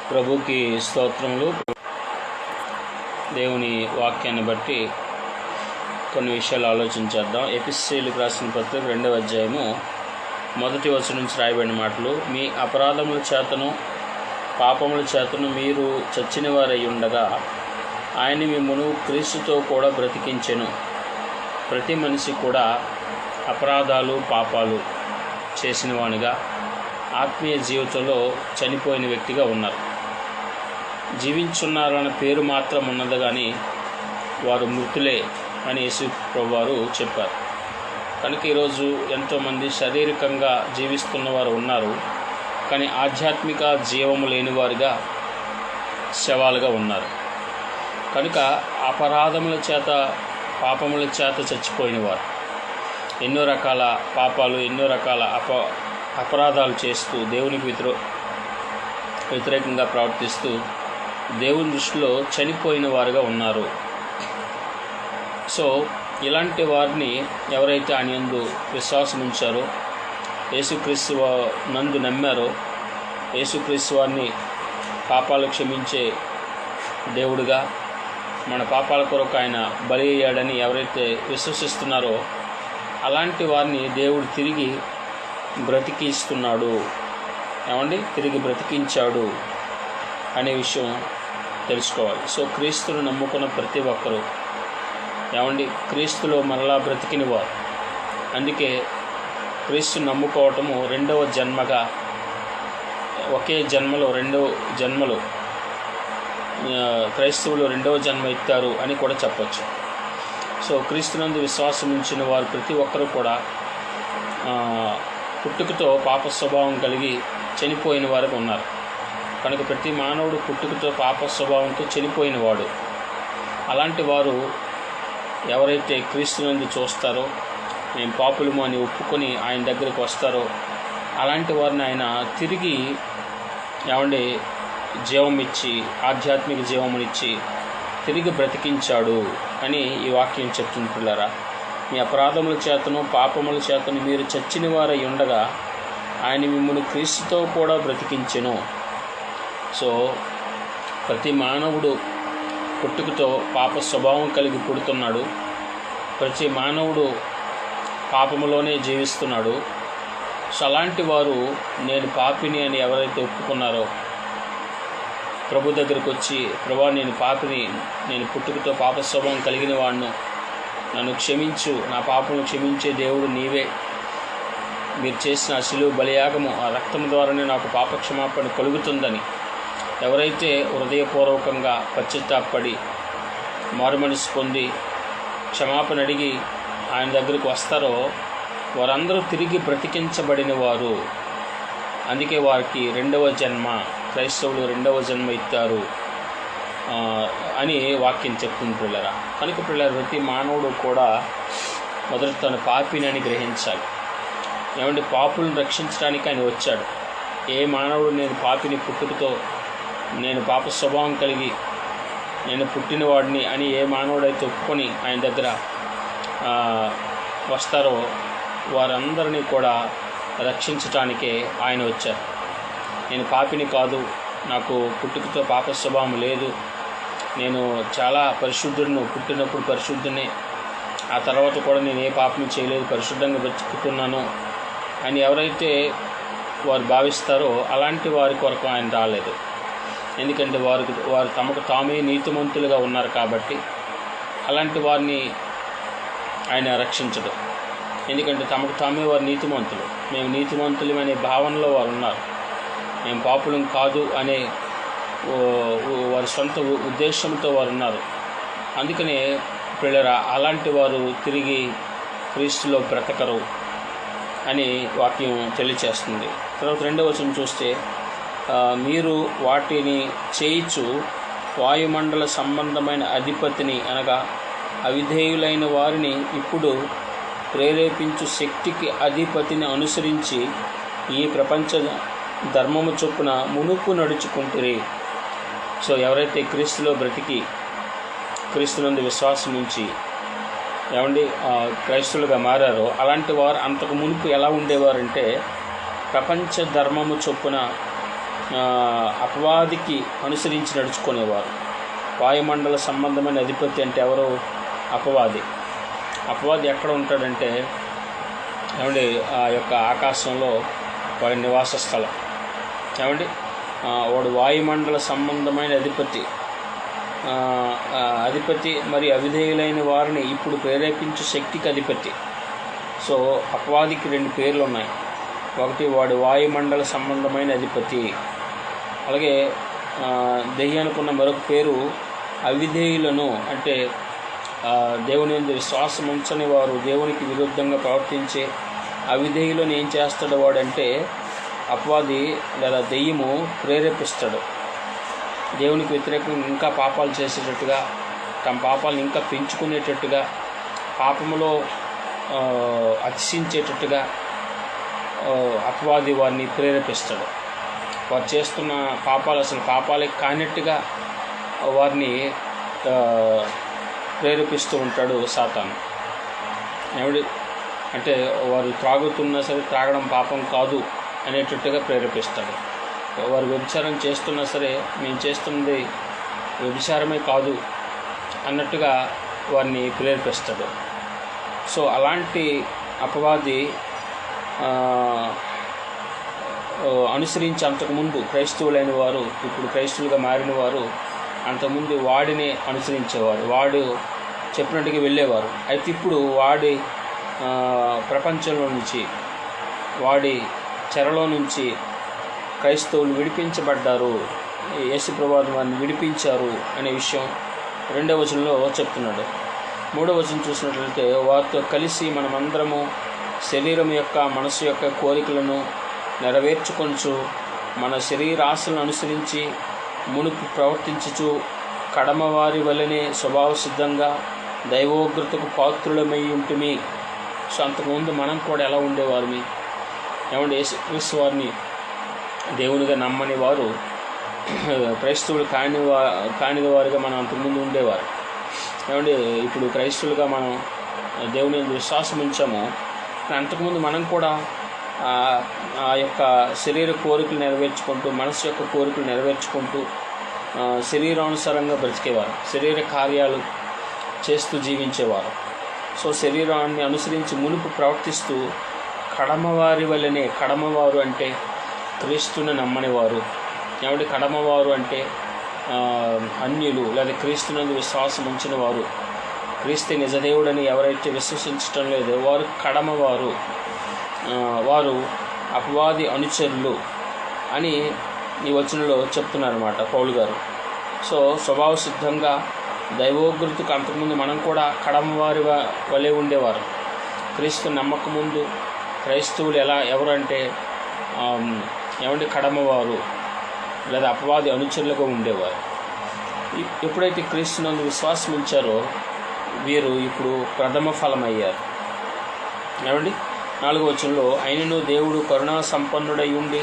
ప్రభుకి స్తోత్రములు. దేవుని వాక్యాన్ని బట్టి కొన్ని విషయాలు ఆలోచించేద్దాం. ఎఫెసీయులకు రాసిన పత్రిక 2వ అధ్యాయము 1వ వచనం నుంచి రాయబడిన మాటలు. మీ అపరాధముల చేతను పాపముల చేతను మీరు చచ్చిన వారై ఉండగా ఆయన మిమ్మును క్రీస్తుతో కూడా బ్రతికించెను. ప్రతి మనిషి కూడా అపరాధాలు పాపాలు చేసిన వానిగా ఆత్మీయ జీవితంలో చనిపోయిన వ్యక్తిగా ఉన్నారు. జీవించున్నారన్న పేరు మాత్రం ఉన్నది, కానీ వారు మృతులే అని యేసు ప్రభువారు చెప్పారు. కనుక ఈరోజు ఎంతోమంది శారీరకంగా జీవిస్తున్న వారు ఉన్నారు, కానీ ఆధ్యాత్మిక జీవము లేని వారుగా శవాలుగా ఉన్నారు. కనుక అపరాధముల చేత పాపముల చేత చచ్చిపోయిన వారు ఎన్నో రకాల పాపాలు, ఎన్నో రకాల అపరాధాలు చేస్తూ దేవునికి వ్యతిరేకంగా ప్రవర్తిస్తూ దేవుని దృష్టిలో చనిపోయిన వారుగా ఉన్నారు. సో ఇలాంటి వారిని ఎవరైతే ఆయన యందు విశ్వాసం ఉంచారో, యేసుక్రీస్తు నందు నమ్మారో, యేసుక్రీస్తు వారిని పాపాలు క్షమించే దేవుడుగా, మన పాపాల కొరకు ఆయన బలి అయ్యాడని ఎవరైతే విశ్వసిస్తున్నారో అలాంటి వారిని దేవుడు తిరిగి బ్రతికిస్తున్నాడు. తిరిగి బ్రతికించాడు అనే విషయం తెలుసుకోవాలి. సో క్రీస్తును నమ్ముకున్న ప్రతి ఒక్కరూ క్రీస్తులో మరలా బ్రతికిన వారు. అందుకే క్రీస్తును నమ్ముకోవటము రెండవ జన్మగా, ఒకే జన్మలో రెండవ జన్మలు క్రైస్తవులు రెండవ జన్మ ఎత్తారు అని కూడా చెప్పచ్చు. సో క్రీస్తునందు విశ్వాసం ఉంచిన వారు ప్రతి ఒక్కరూ కూడా పుట్టుకతో పాప స్వభావం కలిగి చనిపోయిన వారికి ఉన్నారు. కనుక ప్రతి మానవుడు పుట్టుకతో పాప స్వభావంతో చనిపోయినవాడు. అలాంటి వారు ఎవరైతే క్రీస్తునందు చూస్తారో, మేము పాపులము అని ఒప్పుకొని ఆయన దగ్గరికి వస్తారో అలాంటి వారిని ఆయన తిరిగి జీవం ఇచ్చి, ఆధ్యాత్మిక జీవమునిచ్చి తిరిగి బ్రతికించాడు అని ఈ వాక్యం చెప్తుంది. పిల్లరా, మీ అపరాధముల చేతను పాపముల చేతను మీరు చచ్చిన వారై ఉండగా ఆయన మిమ్మల్ని క్రీస్తుతో కూడా బ్రతికించెను. సో ప్రతి మానవుడు పుట్టుకతో పాప స్వభావం కలిగి పుడుతున్నాడు. ప్రతి మానవుడు పాపములోనే జీవిస్తున్నాడు. సో అలాంటి వారు నేను పాపిని అని ఎవరైతే ఒప్పుకున్నారో, ప్రభు దగ్గరికి వచ్చి, ప్రభా నేను పాపిని, నేను పుట్టుకతో పాప స్వభావం కలిగిన వాడును, నన్ను క్షమించు, నా పాపమును క్షమించే దేవుడు నీవే, మీరు చేసిన శిలువ బలియాగము, ఆ రక్తం ద్వారానే నాకు పాపక్షమాపణ కలుగుతుందని ఎవరైతే హృదయపూర్వకంగా పశ్చాత్తాపడి మారుమనసు పొంది క్షమాపణ అడిగి ఆయన దగ్గరికి వస్తారో వారందరూ తిరిగి బ్రతికించబడిన వారు. అందుకే వారికి రెండవ జన్మ, క్రైస్తవులు రెండవ జన్మ ఇస్తారు అని వాక్యం చెప్తుంది పిల్లరా. కనుక పిల్లలు ప్రతి మానవుడు కూడా మొదట తన పాపిని అని గ్రహించాలి. పాపులను రక్షించడానికి ఆయన వచ్చాడు. ఏ మానవుడు నేను పాపిని, పుట్టుకతో నేను పాప స్వభావం కలిగి నేను పుట్టినవాడిని అని ఏ మానవుడైతే ఒప్పుకొని ఆయన దగ్గర వస్తారో వారందరినీ కూడా రక్షించటానికే ఆయన వచ్చారు. నేను పాపిని కాదు, నాకు పుట్టుకతో పాప స్వభావం లేదు, నేను చాలా పరిశుద్ధుడును, పుట్టినప్పుడు పరిశుద్ధునే, ఆ తర్వాత కూడా నేను ఏ పాపం చేయలేదు, పరిశుద్ధంగా బ్రతుకుతున్నాను అని ఎవరైతే వారు భావిస్తారో అలాంటి వారి కొరకు ఆయన రాలేదు. ఎందుకంటే వారు తమకు తామే నీతిమంతులుగా ఉన్నారు కాబట్టి అలాంటి వారిని ఆయన రక్షించడు. ఎందుకంటే తమకు తామే వారు నీతిమంతులు, మేము నీతిమంతులు అనే భావనలో వారు ఉన్నారు. మేము పాపులం కాదు అనే వారి సొంత ఉద్దేశంతో వారు ఉన్నారు. అందుకనే పిల్లరా, అలాంటి వారు తిరిగి క్రీస్తులో బ్రతకరు అని వాక్యం తెలియచేస్తుంది. తర్వాత 2వ వచనం చూస్తే, మీరు వాటిని చేయిచు వాయుమండల సంబంధమైన అధిపతిని అనగా అవిధేయులైన వారిని ఇప్పుడు ప్రేరేపించు శక్తికి అధిపతిని అనుసరించి ఈ ప్రపంచ ధర్మము చొప్పున మునుపు నడుచుకుంటురి. సో ఎవరైతే క్రీస్తులో బ్రతికి క్రీస్తునందు విశ్వాసం ఉంచి క్రైస్తవులుగా మారారో అలాంటి వారు అంతకు మునుపు ఎలా ఉండేవారంటే ప్రపంచ ధర్మము చొప్పున అపవాదికి అనుసరించి నడుచుకునేవారు. వాయుమండల సంబంధమైన అధిపతి అంటే ఎవరు? అపవాది. అపవాది ఎక్కడ ఉంటాడంటే ఏమండి ఆ యొక్క ఆకాశంలో వాడి నివాస స్థలం. ఏమండి వాడు వాయుమండల సంబంధమైన అధిపతి మరి అవిధేయులైన వారిని ఇప్పుడు ప్రేరేపించే శక్తికి అధిపతి. సో అపవాదికి 2 పేర్లు ఉన్నాయి. ఒకటి వాడు వాయుమండల సంబంధమైన అధిపతి, అలాగే దెయ్యానికి ఉన్న మరొక పేరు అవిధేయులను, అంటే దేవుని యందు విశ్వాసం ఉంచని వారు, దేవునికి విరుద్ధంగా ప్రవర్తించే అవిధేయులను ఏం చేస్తాడు వాడంటే అపవాది లేదా దెయ్యము ప్రేరేపిస్తాడు. దేవునికి వ్యతిరేకంగా ఇంకా పాపాలు చేసేటట్టుగా, తమ పాపాలను ఇంకా పెంచుకునేటట్టుగా, పాపములో అతిశించేటట్టుగా అపవాది వారిని ప్రేరేపిస్తాడు. వారు చేస్తున్న పాపాలు అసలు పాపాలే కానట్టుగా వారిని ప్రేరేపిస్తూ ఉంటాడు సాతాను. ఏమిటి అంటే వారు త్రాగుతున్నా సరే త్రాగడం పాపం కాదు అనేటట్టుగా ప్రేరేపిస్తాడు. వారు వ్యభిచారం చేస్తున్నా సరే మేము చేస్తున్నది వ్యభిచారమే కాదు అన్నట్టుగా వారిని ప్రేరేపిస్తాడు. సో అలాంటి అపవాది అనుసరించి అంతకుముందు క్రైస్తవులైన వారు, ఇప్పుడు క్రైస్తవులుగా మారిన వారు అంతకుముందు వాడిని అనుసరించేవారు, వాడు చెప్పినట్టుగా వెళ్ళేవారు. అయితే ఇప్పుడు వాడి ప్రపంచంలో నుంచి, వాడి చెరలో నుంచి క్రైస్తవులు విడిపించబడ్డారు, యేసుప్రభువు వారిని విడిపించారు అనే విషయం 2వ వచనంలో చెప్తున్నాడు. 3వ వచనం చూసినట్లయితే వారితో కలిసి మనమందరము శరీరం యొక్క మనసు యొక్క కోరికలను నెరవేర్చుకొంచు మన శరీరాశలను అనుసరించి మునుపు ప్రవర్తించుచు కడమవారి వలనే స్వభావ సిద్ధంగా దైవోగ్రతకు పాత్రులమై ఉంటుమి. సో అంతకుముందు మనం కూడా ఎలా ఉండేవారు? ఏమంటే యేసుక్రీస్తు వారిని దేవునిగా నమ్మని వారు, క్రైస్తవులు కాని వారుగా మనం అంతకుముందు ఉండేవారు. ఏమంటే ఇప్పుడు క్రైస్తవులుగా మనం దేవుని విశ్వాసం ఉంచాము. అంతకుముందు మనం కూడా ఆ యొక్క శరీర కోరికలు నెరవేర్చుకుంటూ, మనసు యొక్క కోరికలు నెరవేర్చుకుంటూ శరీరానుసారంగా బ్రతికేవారు, శరీర కార్యాలు చేస్తూ జీవించేవారు. సో శరీరాన్ని అనుసరించి మునుపు ప్రవర్తిస్తూ కడమవారి వల్లనే, కడమవారు అంటే క్రీస్తుని నమ్మనివారు. ఏమంటే కడమవారు అంటే అన్యులు లేదా క్రీస్తునందు విశ్వాసం ఉంచిన వారు, క్రీస్తు నిజదేవుడని ఎవరైతే విశ్వసించటం లేదో వారు కడమవారు, వారు అపవాది అనుచరులు అని ఈ వచనంలో చెప్తున్నారన్నమాట పౌలు గారు. సో స్వభావ సిద్ధంగా దైవోగ్రతకు అంతకుముందు మనం కూడా కడమవారి వలె ఉండేవారు. క్రీస్తు నమ్మకముందు క్రైస్తవులు ఎవరంటే ఏమంటే కడమవారు లేదా అపవాది అనుచరులుగా ఉండేవారు. ఎప్పుడైతే క్రీస్తునందు విశ్వాసం ఉంచారో వీరు ఇప్పుడు ప్రథమ ఫలం అయ్యారు. ఏమండి 4వ వచనంలో అయినను దేవుడు కరుణా సంపన్నుడై ఉండి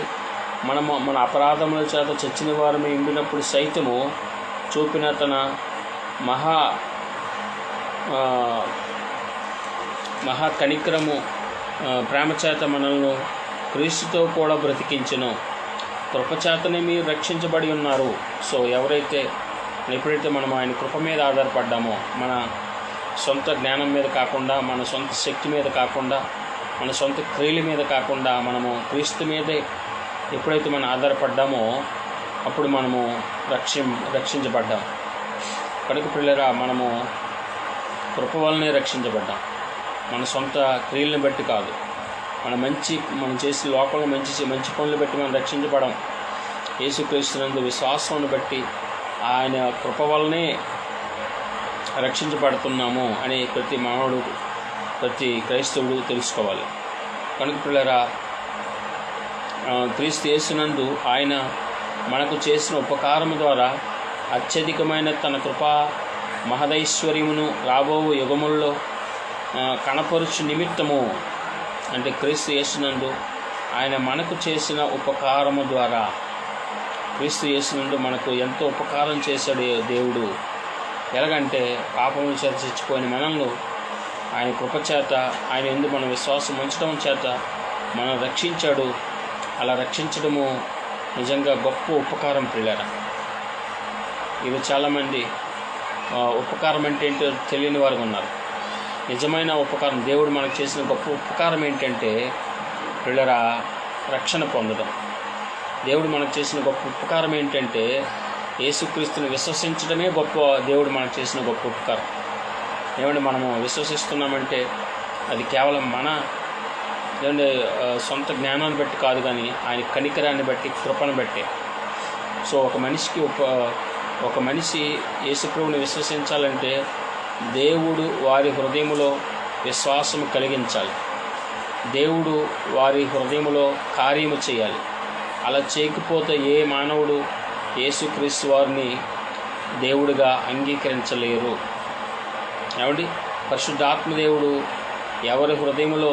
మన అపరాధముల చేత చచ్చిన వారమై ఉండినప్పుడు సైతము చూపిన తన మహా కనికరము ప్రేమ చేత మనల్ని క్రీస్తుతో కూడా బ్రతికించెను. కృపచేతనే మీరు రక్షించబడి ఉన్నారు. సో ఎప్పుడైతే మనం ఆయన కృప మీద ఆధారపడ్డామో, మన సొంత జ్ఞానం మీద కాకుండా, మన సొంత శక్తి మీద కాకుండా, మన సొంత క్రియల మీద కాకుండా మనము క్రీస్తు మీదే ఎప్పుడైతే మనం ఆధారపడ్డామో అప్పుడు మనము రక్షించబడ్డాం. కనుక పిల్లరా, మనము కృప వల్లనే రక్షించబడ్డాం, మన సొంత క్రియలను బట్టి కాదు. మనం చేసే లోకంలో మంచి పనులు బట్టి మనం రక్షించబడం. యేసుక్రీస్తునందు విశ్వాసాన్ని బట్టి ఆయన కృప వల్లనే రక్షించబడుతున్నాము అని ప్రతి మానవుడు, ప్రతి క్రైస్తవుడు తెలుసుకోవాలి. కనుక పిల్లరా, క్రీస్తు యేసునందు ఆయన మనకు చేసిన ఉపకారము ద్వారా అత్యధికమైన తన కృపా మహదైశ్వర్యమును రాబో యుగముల్లో కనపరుచు నిమిత్తము, అంటే క్రీస్తు యేసునందు ఆయన మనకు చేసిన ఉపకారము ద్వారా, క్రీస్తు యేసునందు మనకు ఎంతో ఉపకారం చేశాడు దేవుడు. ఎలాగంటే పాపముల చేత చచ్చిపోయిన మనల్ని ఆయన కృపచేత, ఆయన యందు మన విశ్వాసం ఉంచడం చేత మనం రక్షించాడు. అలా రక్షించడము నిజంగా గొప్ప ఉపకారం ప్రియులారా. ఇది చాలామంది ఉపకారం అంటే ఏంటో తెలియని వారు ఉన్నారు. నిజమైన ఉపకారం, దేవుడు మనకు చేసిన గొప్ప ఉపకారం ఏంటంటే ప్రియులారా, రక్షణ పొందడం. దేవుడు మనకు చేసిన గొప్ప ఉపకారం ఏంటంటే యేసుక్రీస్తుని విశ్వసించడమే గొప్ప. దేవుడు మనకు చేసిన గొప్ప ఉపకారం. ఏమంటే మనము విశ్వసిస్తున్నామంటే అది కేవలం మన ఏమంటే సొంత జ్ఞానాన్ని బట్టి కాదు, కానీ ఆయన కనికరాన్ని బట్టి, కృపను బట్టి. సో ఒక మనిషి యేసుప్రభుని విశ్వసించాలంటే దేవుడు వారి హృదయములో విశ్వాసం కలిగించాలి. దేవుడు వారి హృదయములో కార్యము చేయాలి. అలా చేయకపోతే ఏ మానవుడు యేసుక్రీస్తు వారిని దేవుడిగా అంగీకరించలేరు. ఏమండి, పరిశుద్ధాత్మదేవుడు ఎవరి హృదయంలో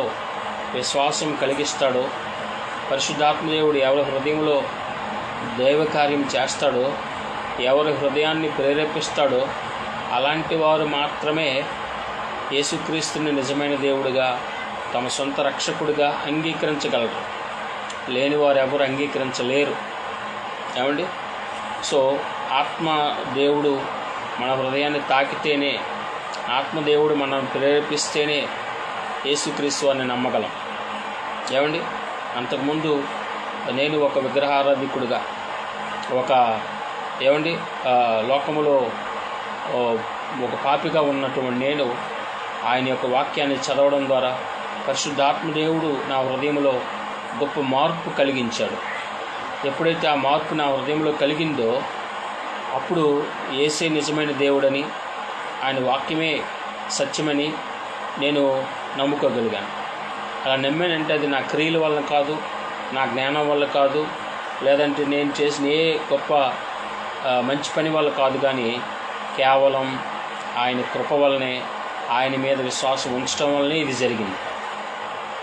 విశ్వాసం కలిగిస్తాడో, పరిశుద్ధాత్మదేవుడు ఎవరి హృదయంలో దైవకార్యం చేస్తాడో, ఎవరి హృదయాన్ని ప్రేరేపిస్తాడో అలాంటి వారు మాత్రమే యేసుక్రీస్తుని నిజమైన దేవుడిగా, తమ సొంత రక్షకుడిగా అంగీకరించగలరు. లేని వారు ఎవరు అంగీకరించలేరు. ఏమండి, సో ఆత్మదేవుడు మన హృదయాన్ని తాకితేనే, ఆత్మదేవుడు మనం ప్రేరేపిస్తేనే యేసుక్రీస్తు వారిని నమ్మగలం. ఏమండి, అంతకుముందు నేను ఒక విగ్రహారాధికుడిగా, లోకములో ఒక పాపిగా ఉన్నటువంటి నేను ఆయన యొక్క వాక్యాన్ని చదవడం ద్వారా పరిశుద్ధాత్మదేవుడు నా హృదయంలో గొప్ప మార్పు కలిగించాడు. ఎప్పుడైతే ఆ మార్పు నా హృదయంలో కలిగిందో అప్పుడు యేసే నిజమైన దేవుడని, ఆయన వాక్యమే సత్యమని నేను నమ్ముకోగలిగాను. అలా నమ్మానంటే అది నా క్రియల వల్ల కాదు, నా జ్ఞానం వల్ల కాదు, లేదంటే నేను చేసిన ఏ గొప్ప మంచి పని వల్ల కాదు, కానీ కేవలం ఆయన కృప వల్లనే, ఆయన మీద విశ్వాసం ఉంచడం వల్లనే ఇది జరిగింది.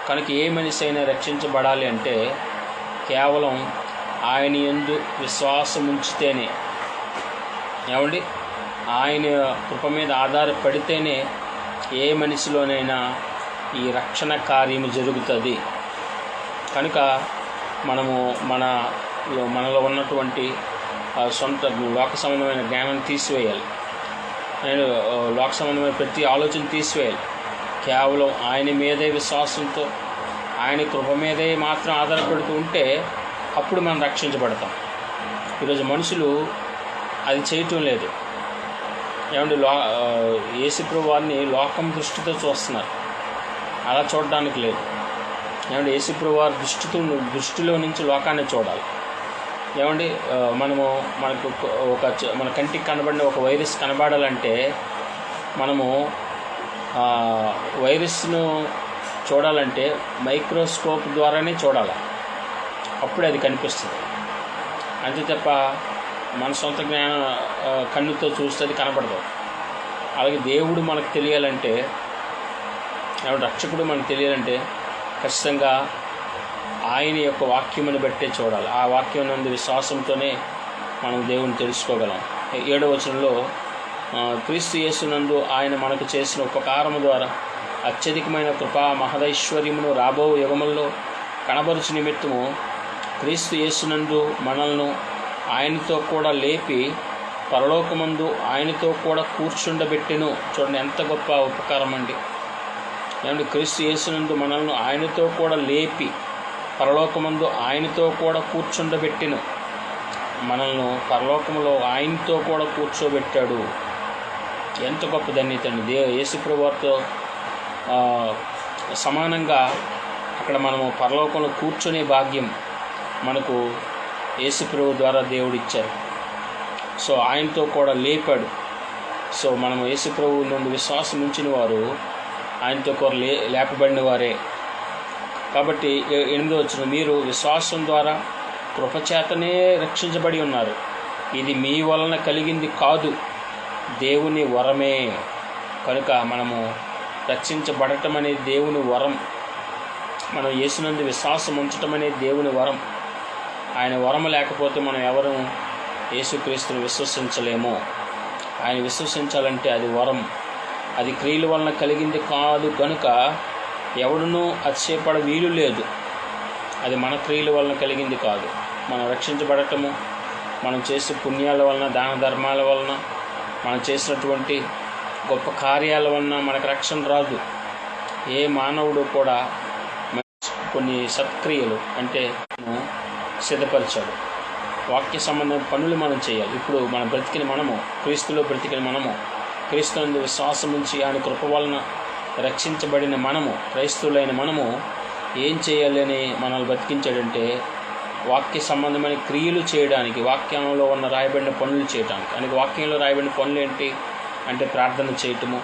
కనుక ఏ మనిషి అయినా రక్షించబడాలి అంటే కేవలం ఆయన యందు విశ్వాసం ఉంచితేనే, ఏమండి, ఆయన కృప మీద ఆధారపడితేనే ఏ మనిషిలోనైనా ఈ రక్షణ కార్యము జరుగుతుంది. కనుక మనము మనలో ఉన్నటువంటి సొంత లోక సంబంధమైన జ్ఞానాన్ని తీసివేయాలి. నేను లోక సంబంధమైన ప్రతి ఆలోచన తీసివేయాలి. కేవలం ఆయన మీదే విశ్వాసంతో, ఆయన కృప మీదే మాత్రం ఆధారపడుతూ ఉంటే అప్పుడు మనం రక్షించబడతాం. ఈరోజు మనుషులు అది చేయటం లేదు. ఏమంటే యేసుప్రభు వారిని లోకం దృష్టితో చూస్తున్నారు. అలా చూడడానికి లేదు. ఏమంటే యేసుప్రభు వారి దృష్టిలో నుంచి లోకాన్ని చూడాలి. ఏమండి, మన కంటికి కనబడిన ఒక వైరస్ కనబడాలంటే మనము వైరస్ను చూడాలంటే మైక్రోస్కోప్ ద్వారానే చూడాలి. అప్పుడే అది కనిపిస్తుంది. అంతే తప్ప మన సొంత కన్నుతో చూస్తే అది కనబడదు. అలాగే దేవుడు మనకు తెలియాలంటే, రక్షకుడు మనకు తెలియాలంటే ఖచ్చితంగా ఆయన యొక్క వాక్యముని బట్టే చూడాలి. ఆ వాక్యం నందు విశ్వాసంతోనే మనం దేవుని తెలుసుకోగలం. 7వ వచనంలో క్రీస్తు యేసునందు ఆయన మనకు చేసిన ఉపకారము ద్వారా అత్యధికమైన కృపా మహదైశ్వర్యమును రాబో యుగముల్లో కనబరుచు నిమిత్తము క్రీస్తు యేసునందు మనల్ని ఆయనతో కూడా లేపి పరలోకమందు ఆయనతో కూడా కూర్చుండబెట్టెను. చూడండి ఎంత గొప్ప ఉపకారం అండి. ఏమంటే క్రీస్తు యేసునందు మనల్ని ఆయనతో కూడా లేపి పరలోకమందు ఆయనతో కూడా కూర్చుండబెట్టెను. మనల్ని పరలోకములో ఆయనతో కూడా కూర్చోబెట్టాడు. ఎంత గొప్ప ధన్యత అండి. యేసుప్రభు వారితో సమానంగా అక్కడ మనము పరలోకంలో కూర్చునే భాగ్యం మనకు యేసుప్రభు ద్వారా దేవుడు ఇచ్చారు. సో ఆయనతో కూడా లేపాడు. సో మనము యేసుప్రభు నుండి విశ్వాసం ఉంచిన వారు ఆయనతో కూడా లేపబడిన వారే. కాబట్టి 8వ వచనం, మీరు విశ్వాసం ద్వారా కృపచేతనే రక్షించబడి ఉన్నారు. ఇది మీ వలన కలిగింది కాదు, దేవుని వరమే. కనుక మనము రక్షించబడటం అనేది దేవుని వరం. మనం యేసునందు విశ్వాసం ఉంచటం అనేది దేవుని వరం. ఆయన వరం లేకపోతే మనం ఎవరు యేసుక్రీస్తుని విశ్వసించలేము. ఆయన విశ్వసించాలంటే అది వరం. అది క్రియల వలన కలిగింది కాదు. కనుక ఎవడునూ అతిశయపడ వీలు లేదు. అది మన క్రియల వలన కలిగింది కాదు. మనం రక్షించబడటము, మనం చేసే పుణ్యాల వలన, దాన ధర్మాల వలన, మనం చేసినటువంటి గొప్ప కార్యాల వలన మనకు రక్షణ రాదు. ఏ మానవుడు కూడా కొన్ని సత్క్రియలు అంటే సిద్ధపరిచాడు. వాక్య సంబంధమైన పనులు మనం చేయాలి. ఇప్పుడు మనం బ్రతికిన మనము, క్రీస్తులో బ్రతికిన మనము, క్రీస్తునందు విశ్వాసం ఉంచి ఆయన కృప వలన రక్షించబడిన మనము, క్రైస్తవులైన మనము ఏం చేయాలని మనల్ని బ్రతికించాడంటే వాక్య సంబంధమైన క్రియలు చేయడానికి, వాక్యంలో ఉన్న రాయబడిన పనులు చేయడానికి. అందుకే వాక్యంలో రాయబడిన పనులు ఏంటి అంటే ప్రార్థన చేయటము,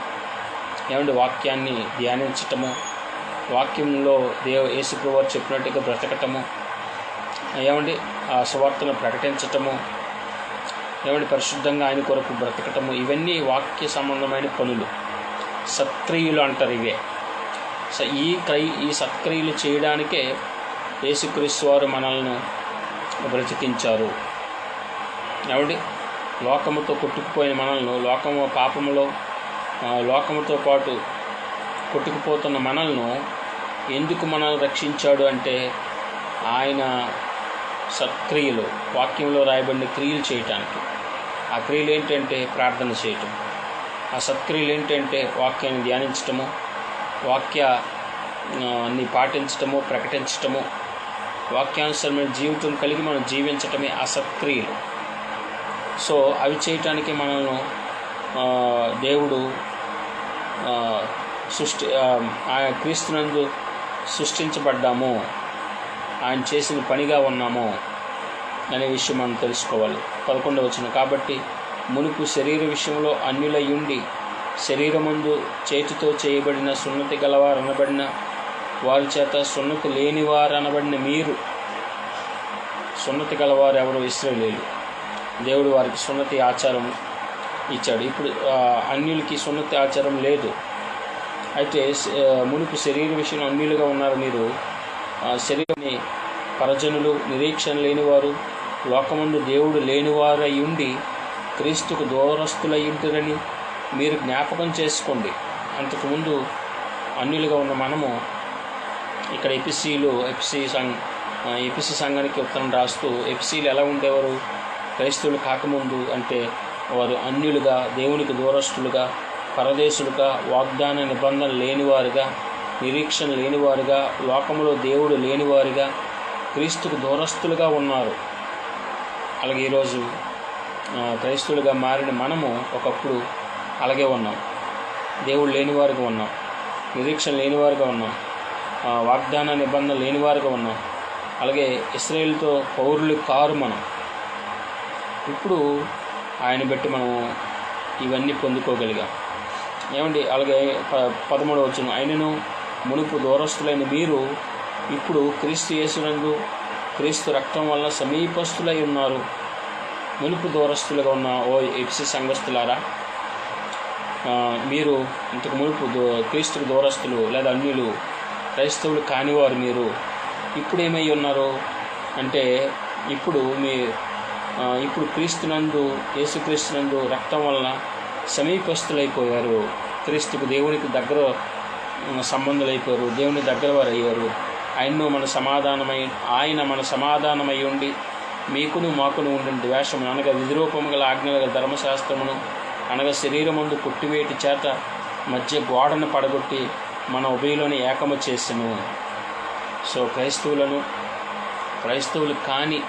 వాక్యాన్ని ధ్యానించటము, వాక్యంలో యేసుప్రభువు వారు చెప్పినట్టుగా బ్రతకటము, ఆ సువార్తను ప్రకటించటము, పరిశుద్ధంగా ఆయన కొరకు బ్రతకటము, ఇవన్నీ వాక్య సంబంధమైన పనులు, సత్క్రియలు అంటారు ఇవే. సో ఈ సత్క్రియలు చేయడానికే యేసుక్రీస్తు వారు మనల్ని బ్రతికించారు. లోకముతో కొట్టుకుపోయిన మనల్ని, లోకముతో పాటు కొట్టుకుపోతున్న మనల్ని ఎందుకు మనల్ని రక్షించాడు అంటే ఆయన సత్క్రియలు, వాక్యంలో రాయబడిన క్రియలు చేయటానికి. ఆ క్రియలు ఏంటంటే ప్రార్థన చేయటం, ఆ సత్క్రియలు ఏంటంటే వాక్యాన్ని ధ్యానించటము, వాక్యాన్ని పాటించటము, ప్రకటించటము, వాక్యానుసరమైన జీవితం కలిగి మనం జీవించటమే ఆ సత్క్రియలు. సో అవి చేయటానికి మనల్ని దేవుడు క్రీస్తునందు సృష్టించబడ్డాము, ఆయన చేసిన పనిగా ఉన్నాము అనే విషయం మనం తెలుసుకోవాలి. 11వ వచనం, కాబట్టి మునుపు శరీర విషయంలో అన్యులయ్యుండి శరీరమందు చేతితో చేయబడిన సున్నతి గలవారు అనబడిన వారి చేత సున్నతి లేనివారు అనబడిన మీరు, సున్నతి గలవారు ఎవరు? ఇశ్రాయేలీయులు. దేవుడు వారికి సున్నతి ఆచారం ఇచ్చాడు. ఇప్పుడు అన్యులకి సున్నతి ఆచారం లేదు. అయితే మునుపు శరీర విషయంలో అన్యులుగా ఉన్నారు మీరు. శరీరాన్ని పరజనులు, నిరీక్షణ లేనివారు, లోకమందు దేవుడు లేనివారు అయ్యుండి క్రీస్తుకు దూరస్తులయ్యుంటారని మీరు జ్ఞాపకం చేసుకోండి. అంతకుముందు అన్యులుగా ఉన్న మనము ఇక్కడ ఎపిసి సంఘానికి ఉత్తరం రాస్తూ ఎపిసీలు ఎలా ఉండేవారు? క్రైస్తవులు కాకముందు అంటే వారు అన్యులుగా, దేవునికి దూరస్తులుగా, పరదేశులుగా, వాగ్దాన నిబంధన లేనివారుగా, నిరీక్షణ లేనివారుగా, లోకములో దేవుడు లేనివారుగా, క్రీస్తుకు దూరస్తులుగా ఉన్నారు. అలాగే ఈరోజు క్రైస్తవులుగా మారిన మనము ఒకప్పుడు అలాగే ఉన్నాం. దేవుడు లేనివారుగా ఉన్నాం, నిరీక్షణ లేనివారుగా ఉన్నాం, వాగ్దాన నిబంధన లేనివారుగా ఉన్నాం. అలాగే ఇశ్రాయేలుతో పౌరులు కారు మనం. ఇప్పుడు ఆయన బట్టి మనం ఇవన్నీ పొందుకోగలిగాం. అలాగే 13వ వచనం, ఆయనను మునుపు దూరస్తులైన మీరు ఇప్పుడు క్రీస్తు యేసునందు క్రీస్తు రక్తం వల్ల సమీపస్తులై ఉన్నారు. మునుపు దూరస్తులుగా ఉన్న ఓ ఎఫెసు సంఘస్థులారా, మీరు ఇంతకు మునుపు క్రీస్తుకు దూరస్తులు లేదా అన్యులు, క్రైస్తవులు కానివారు మీరు ఇప్పుడు ఏమై ఉన్నారు అంటే ఇప్పుడు క్రీస్తునందు, యేసుక్రీస్తునందు రక్తం వలన సమీపస్తులైపోయారు. క్రీస్తుకు, దేవునికి దగ్గర సంబంధులైపోయారు, దేవుని దగ్గర వారు అయ్యారు. ఆయన మన సమాధానమై ఉండి మీకును మాకును ఉండిన ద్వేషమును అనగా విధిరూపము గల ఆజ్ఞల ధర్మశాస్త్రమును అనగా శరీరమందు పుట్టివేటి చేత మధ్య గోడను పడగొట్టి మన ఉభయలోని ఏకము చేసెను. సో క్రైస్తవులు కాని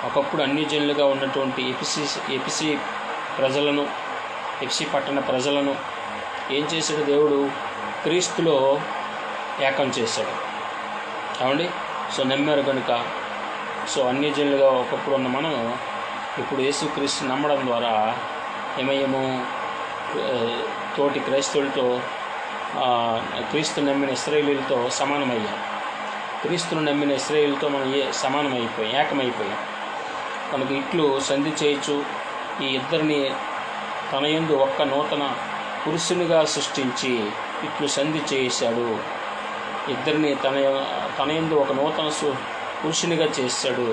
ఒకప్పుడు అన్యజనులుగా ఉన్నటువంటి ఎపిసి ప్రజలను, ఎపిసి పట్టణ ప్రజలను ఏం చేశాడు? దేవుడు క్రీస్తులో ఏకం చేశాడు. సో నమ్మారు కనుక. సో అన్యజనులుగా ఒకప్పుడు ఉన్న మనం ఇప్పుడు యేసుక్రీస్తు నమ్మడం ద్వారా ఏమయ్యాము? తోటి క్రైస్తవులతో, క్రీస్తు నమ్మిన ఇశ్రాయేలీయులతో సమానమయ్యాం. క్రీస్తును నమ్మిన ఇశ్రాయేలీయులతో మనం ఏకమైపోయాం. మనకు ఇట్లు సంధి చేయొచ్చు. ఈ ఇద్దరిని తన యందు ఒక్క నూతన పురుషునిగా సృష్టించి ఇట్లు సంధి చేశాడు. ఇద్దరిని తన యందు ఒక నూతన పురుషునిగా చేశాడు.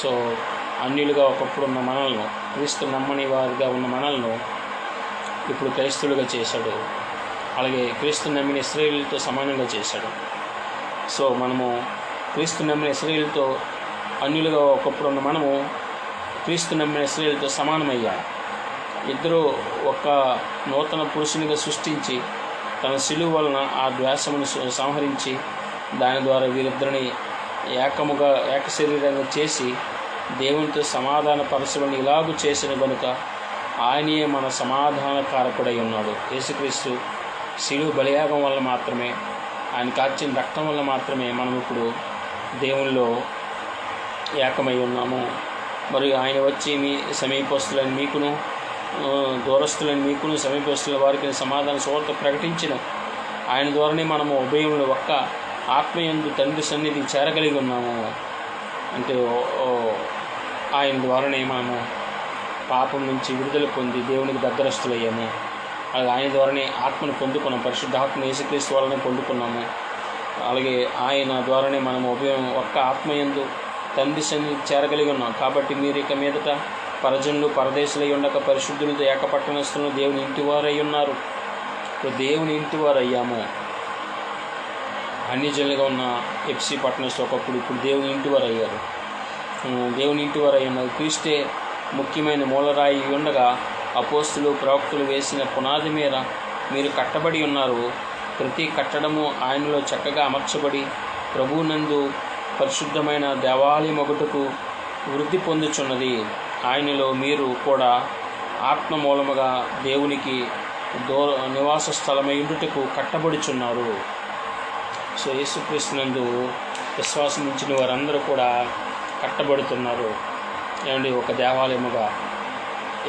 సో అన్యులుగా ఒకప్పుడు ఉన్న మనల్ని, క్రీస్తు నమ్మని వారిగా ఉన్న మనల్ని ఇప్పుడు క్రైస్తవులుగా చేశాడు. అలాగే క్రీస్తు నమ్మిన ఇశ్రాయేలీయులతో సమానంగా చేశాడు. సో మనము క్రీస్తు నమ్మిన ఇశ్రాయేలీయులతో అన్యులుగా ఒకప్పుడు ఉన్న మనము క్రీస్తు నమ్మిన స్త్రీలతో సమానమయ్యాం. ఇద్దరు ఒక నూతన పురుషునిగా సృష్టించి తన శిలువ వలన ఆ ద్వేషమును సంహరించి దాని ద్వారా వీరిద్దరిని ఏక శరీరంగా చేసి దేవునితో సమాధాన పరచబడి ఇలాగూ చేసిన కనుక ఆయనే మన సమాధానకారకుడై ఉన్నాడు. యేసుక్రీస్తు శిలువ బలియాగం వల్ల మాత్రమే, ఆయన కార్చిన రక్తం వల్ల మాత్రమే మనం ఇప్పుడు దేవునిలో ఏకమై ఉన్నాము. మరియు ఆయన వచ్చి మీ సమీపస్తులని మీకును, దూరస్తులని మీకును, సమీపస్తుల వారికి సమాధాన సువార్త ప్రకటించిన ఆయన ద్వారానే మనము ఉభయములు ఒక్క ఆత్మయందు తండ్రి సన్నిధి చేరగలిగి ఉన్నాము. అంటే ఆయన ద్వారానే మనము పాపం నుంచి విడుదల పొంది దేవునికి దగ్గరస్తులయ్యాము. అలాగే ఆయన ద్వారానే ఆత్మను పొందుకున్నాము, పరిశుద్ధాత్మ యేసుక్రీస్తు వల్లనే పొందుకున్నాము. అలాగే ఆయన ద్వారానే మనము ఉభయం ఒక్క ఆత్మయందు తండ్రి సన్నిధి చేరగలిగి ఉన్నాం. కాబట్టి మీరు ఇక మీదట పరజనులు పరదేశులై ఉండక పరిశుద్ధులతో ఏకపట్టణస్తులను దేవుని ఇంటివారై ఉన్నారు. ఇప్పుడు దేవుని ఇంటివారు అయ్యాము. అన్యజనులుగా ఉన్న ఎఫ్సి పట్టణస్తులు ఒకప్పుడు ఇప్పుడు దేవుని ఇంటివారు అయ్యారు. దేవుని ఇంటివారు అయి ఉన్నారు. క్రీస్తే ముఖ్యమైన మూలరాయి ఉండగా అపోస్తులు ప్రవక్తలు వేసిన పునాది మీద మీరు కట్టబడి ఉన్నారు. ప్రతి కట్టడము ఆయనలో చక్కగా అమర్చబడి ప్రభువునందు పరిశుద్ధమైన దేవాలయం ఒకటకు వృద్ధి పొందుచున్నది. ఆయనలో మీరు కూడా ఆత్మ మూలముగా దేవునికి నివాస స్థలమై ఉండుటకు కట్టబడుచున్నారు. సో యేసుక్రీస్తునందు విశ్వాసం ఉంచిన వారందరూ కూడా కట్టబడుతున్నారు. ఏమండి, ఒక దేవాలయముగా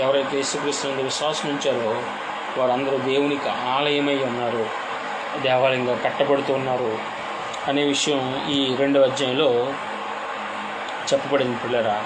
ఎవరైతే యేసుక్రీస్తునందు విశ్వాసం ఉంచారో వారందరూ దేవునికి ఆలయమై ఉన్నారు, దేవాలయంగా కట్టబడుతూ ఉన్నారు అనే విషయం ఈ 2వ అధ్యాయంలో చెప్పబడింది పిల్లరా.